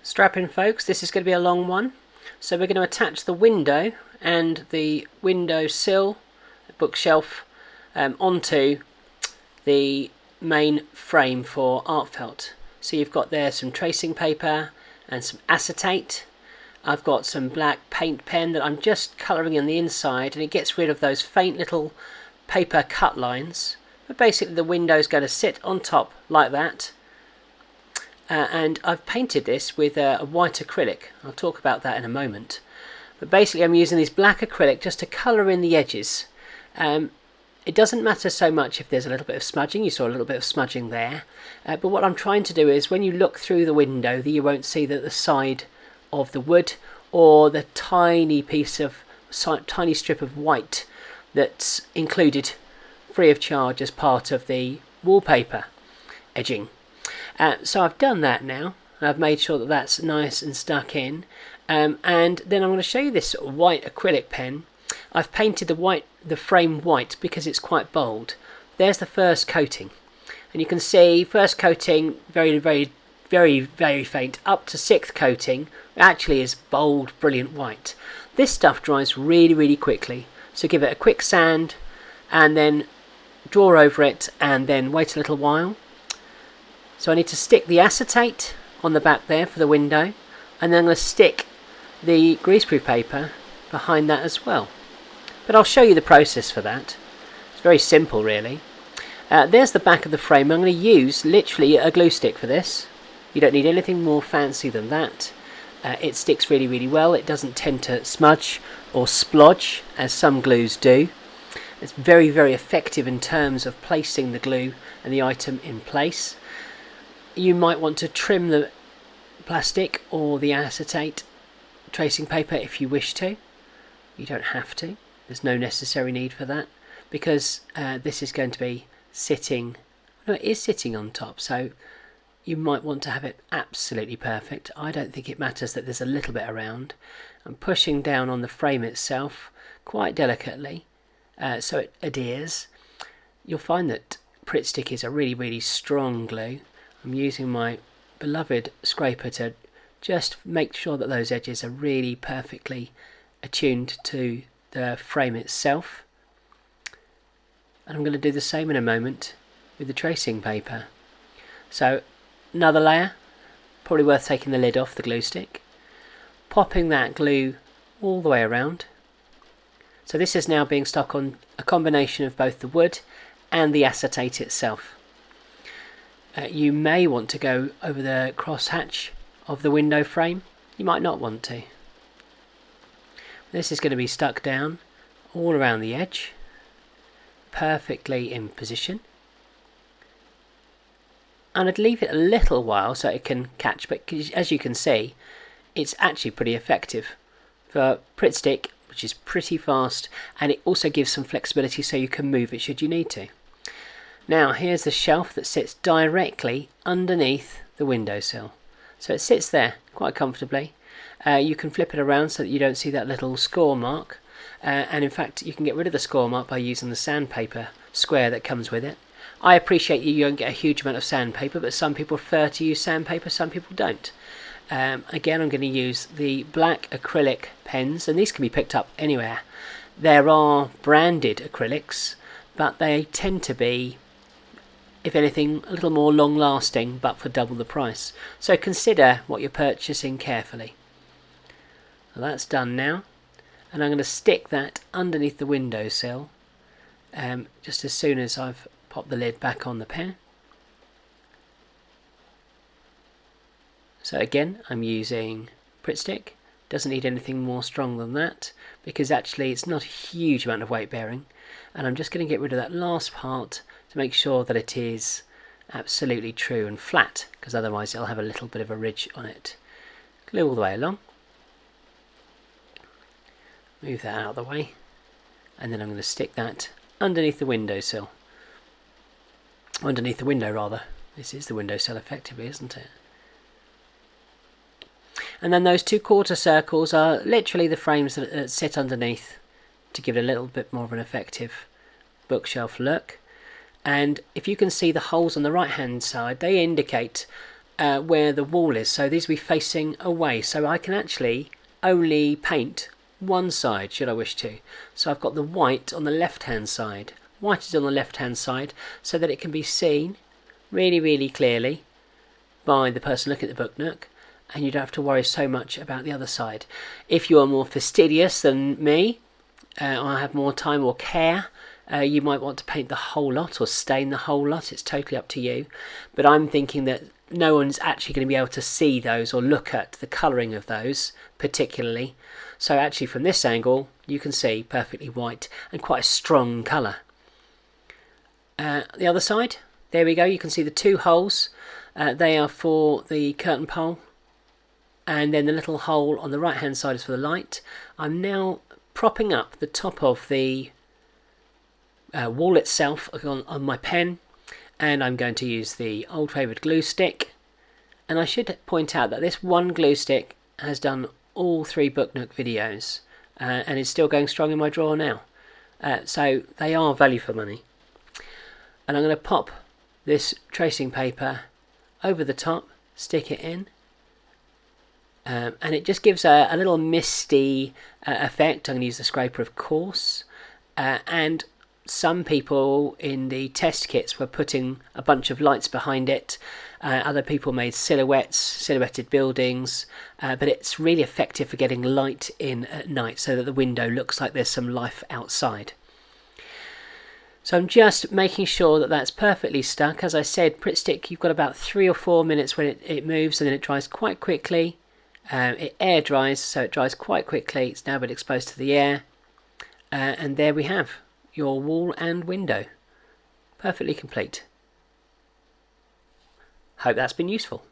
Strap in, folks, this is going to be a long one. So we're going to attach the window and the window sill, bookshelf, onto the main frame for Artfelt. So you've got there some tracing paper and some acetate. I've got some black paint pen that I'm just colouring in the inside, and it gets rid of those faint little paper cut lines. But basically the window is going to sit on top like that. And I've painted this with a white acrylic. I'll talk about that in a moment. But basically I'm using this black acrylic just to colour in the edges. It doesn't matter so much if there's a little bit of smudging. You saw a little bit of smudging there. But what I'm trying to do is when you look through the window, you won't see that the side of the wood or the tiny strip of white that's included free of charge as part of the wallpaper edging. So I've done that now. I've made sure that that's nice and stuck in, and then I'm going to show you this white acrylic pen. I've painted the frame white because it's quite bold. There's the first coating, and you can see first coating very faint, up to sixth coating actually is bold, brilliant white. This stuff dries really quickly, so give it a quick sand and then draw over it and then wait a little while. So I need to stick the acetate on the back there for the window, and then I'm going to stick the greaseproof paper behind that as well. But I'll show you the process for that. It's very simple really. There's the back of the frame. I'm going to use literally a glue stick for this. You don't need anything more fancy than that. It sticks really well. It doesn't tend to smudge or splodge as some glues do. It's very effective in terms of placing the glue and the item in place. You might want to trim the plastic or the acetate tracing paper if you wish to. You don't have to. There's no necessary need for that, because this is going to be sitting, no, it is sitting on top, so you might want to have it absolutely perfect. I don't think it matters that there's a little bit around. I'm pushing down on the frame itself quite delicately so it adheres. You'll find that Pritt Stick is a really strong glue. I'm using my beloved scraper to just make sure that those edges are really perfectly attuned to the frame itself. And I'm going to do the same in a moment with the tracing paper. So another layer, probably worth taking the lid off the glue stick, popping that glue all the way around. So this is now being stuck on a combination of both the wood and the acetate itself. You may want to go over the crosshatch of the window frame. You might not want to. This is going to be stuck down all around the edge, perfectly in position. And I'd leave it a little while so it can catch, but as you can see, it's actually pretty effective for Pritt Stick, which is pretty fast, and it also gives some flexibility so you can move it should you need to. Now here's the shelf that sits directly underneath the windowsill. So it sits there quite comfortably. You can flip it around so that you don't see that little score mark. And in fact you can get rid of the score mark by using the sandpaper square that comes with it. I appreciate you don't get a huge amount of sandpaper, but some people prefer to use sandpaper, some people don't. Again, I'm going to use the black acrylic pens, and these can be picked up anywhere. There are branded acrylics, but they tend to be, if anything, a little more long lasting, but for double the price. So consider what you're purchasing carefully. Well, that's done now, and I'm going to stick that underneath the windowsill just as soon as I've popped the lid back on the pen. So again, I'm using Pritt Stick. Doesn't need anything more strong than that, because actually it's not a huge amount of weight bearing, and I'm just going to get rid of that last part to make sure that it is absolutely true and flat, because otherwise it'll have a little bit of a ridge on it. Glue all the way along. Move that out of the way, and then I'm going to stick that underneath the windowsill. Underneath the window rather. This is the windowsill effectively, isn't it? And then those 2/4 circles are literally the frames that sit underneath to give it a little bit more of an effective bookshelf look. And if you can see the holes on the right hand side, they indicate where the wall is. So these will be facing away. So I can actually only paint one side should I wish to. So I've got the white on the left hand side. White is on the left hand side so that it can be seen really clearly by the person looking at the book nook, and you don't have to worry so much about the other side. If you are more fastidious than me, or have more time or care, you might want to paint the whole lot or stain the whole lot. It's totally up to you, but I'm thinking that no one's actually going to be able to see those or look at the colouring of those particularly. So actually from this angle you can see perfectly white and quite a strong colour. The other side, there we go, you can see the two holes. They are for the curtain pole, and then the little hole on the right hand side is for the light. I'm now propping up the top of the wall itself on my pen, and I'm going to use the old favoured glue stick. And I should point out that this one glue stick has done all 3 Book Nook videos, and is still going strong in my drawer now. So they are value for money. And I'm going to pop this tracing paper over the top, stick it in, and it just gives a little misty effect. I'm going to use the scraper, of course, and some people in the test kits were putting a bunch of lights behind it. Other people made silhouetted buildings, but it's really effective for getting light in at night so that the window looks like there's some life outside. So I'm just making sure that that's perfectly stuck. As I said, Pritt Stick, you've got about 3 or 4 minutes when it moves, and then it dries quite quickly. It air dries, so it dries quite quickly. It's now been exposed to the air, and there we have your wall and window, perfectly complete. Hope that's been useful.